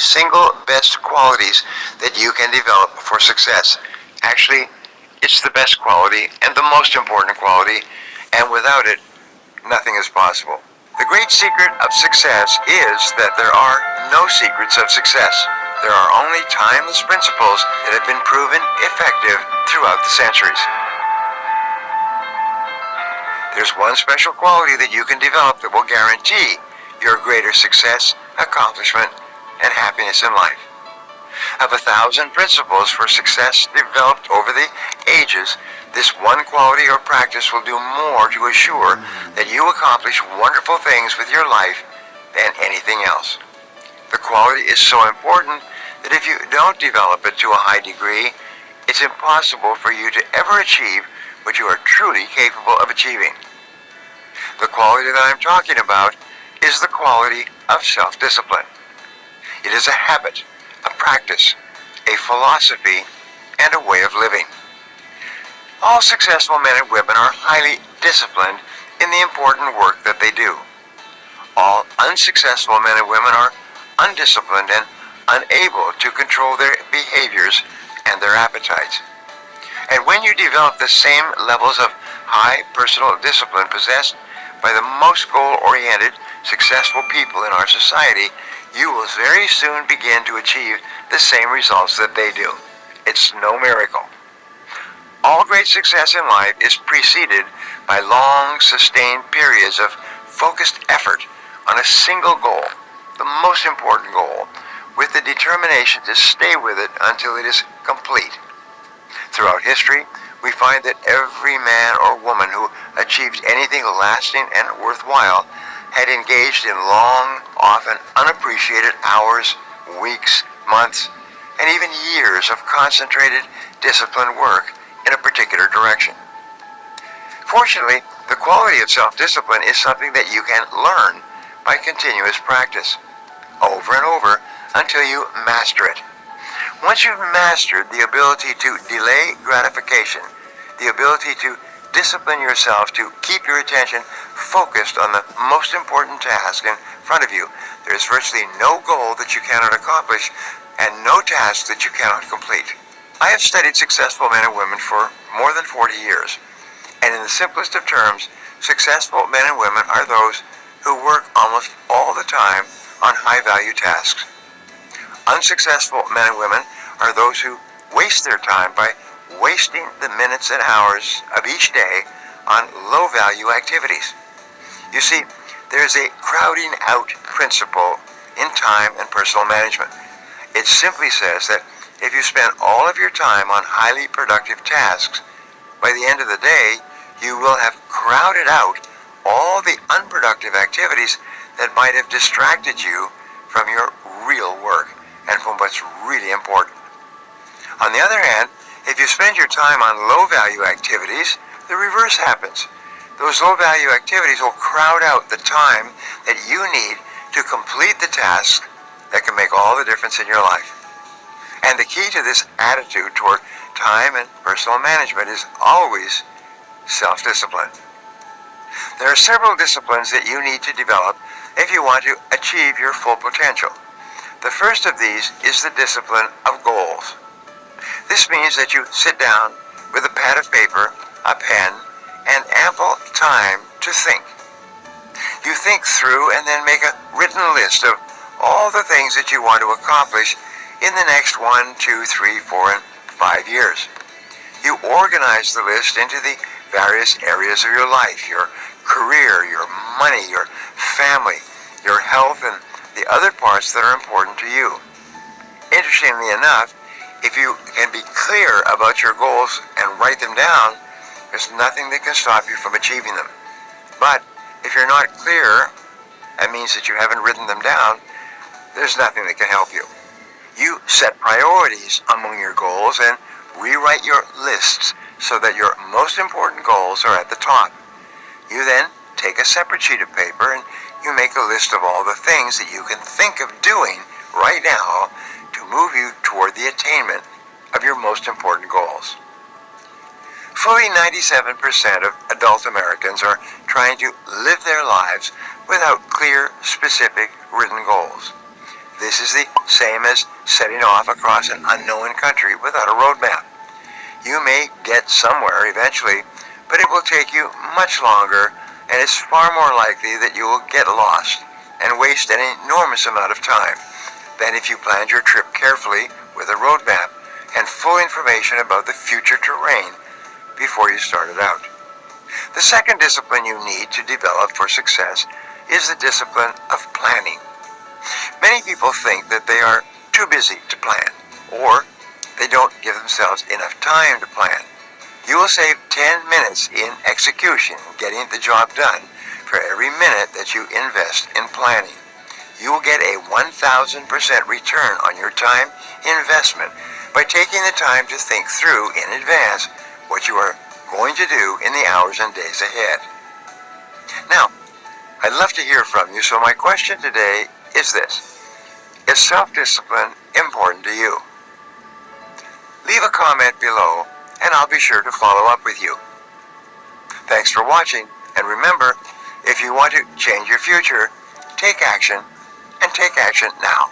single best qualities that you can develop for success. Actually, it's the best quality and the most important quality, and without it, nothing is possible. The great secret of success is that there are no secrets of success. There are only timeless principles that have been proven effective throughout the centuries. There's one special quality that you can develop that will guarantee your greater success, accomplishment, and happiness in life. Of 1,000 principles for success developed over the ages, this one quality or practice will do more to assure that you accomplish wonderful things with your life than anything else. The quality is so important that if you don't develop it to a high degree, it's impossible for you to ever achieve what you are truly capable of achieving. The quality that I'm talking about is the quality of self-discipline. It is a habit, a practice, a philosophy, and a way of living. All successful men and women are highly disciplined in the important work that they do. All unsuccessful men and women are undisciplined and unable to control their behaviors and their appetites. And when you develop the same levels of high personal discipline possessed by the most goal-oriented, successful people in our society, you will very soon begin to achieve the same results that they do. It's no miracle. All great success in life is preceded by long, sustained periods of focused effort on a single goal, the most important goal, with the determination to stay with it until it is complete. Throughout history, we find that every man or woman who achieved anything lasting and worthwhile had engaged in long, often unappreciated hours, weeks, months, and even years of concentrated, disciplined work in a particular direction. Fortunately, the quality of self-discipline is something that you can learn by continuous practice, over and over, until you master it. Once you've mastered the ability to delay gratification, the ability to discipline yourself to keep your attention focused on the most important task in front of you, there is virtually no goal that you cannot accomplish and no task that you cannot complete. I have studied successful men and women for more than 40 years, and in the simplest of terms, successful men and women are those who work almost all the time on high-value tasks. Unsuccessful men and women are those who waste their time by wasting the minutes and hours of each day on low-value activities. You see, there is a crowding out principle in time and personal management. It simply says that if you spend all of your time on highly productive tasks, by the end of the day, you will have crowded out all the unproductive activities that might have distracted you from your real work and from what's really important. On the other hand, if you spend your time on low-value activities, the reverse happens. Those low-value activities will crowd out the time that you need to complete the tasks that can make all the difference in your life. And the key to this attitude toward time and personal management is always self-discipline. There are several disciplines that you need to develop if you want to achieve your full potential. The first of these is the discipline of goals. This means that you sit down with a pad of paper, a pen, and ample time to think. You think through and then make a written list of all the things that you want to accomplish in the next 1, 2, 3, 4, and 5 years. You organize the list into the various areas of your life, your career, your money, your family, your health, and the other parts that are important to you. Interestingly enough, if you can be clear about your goals and write them down, there's nothing that can stop you from achieving them. But if you're not clear, that means that you haven't written them down, there's nothing that can help you. You set priorities among your goals and rewrite your lists so that your most important goals are at the top. You then take a separate sheet of paper and you make a list of all the things that you can think of doing right now to move you toward the attainment of your most important goals. Fully 97% of adult Americans are trying to live their lives without clear, specific, written goals. This is the same as setting off across an unknown country without a roadmap. You may get somewhere eventually, but it will take you much longer, and it's far more likely that you will get lost and waste an enormous amount of time than if you planned your trip carefully with a roadmap and full information about the future terrain before you started out. The second discipline you need to develop for success is the discipline of planning. Many people think that they are too busy to plan, or they don't give themselves enough time to plan. You will save 10 minutes in execution, getting the job done, for every minute that you invest in planning. You will get a 1,000% return on your time investment by taking the time to think through in advance what you are going to do in the hours and days ahead. Now, I'd love to hear from you, so my question today is this: is self-discipline important to you? Leave a comment below, and I'll be sure to follow up with you. Thanks for watching, and remember, if you want to change your future, take action, and take action now.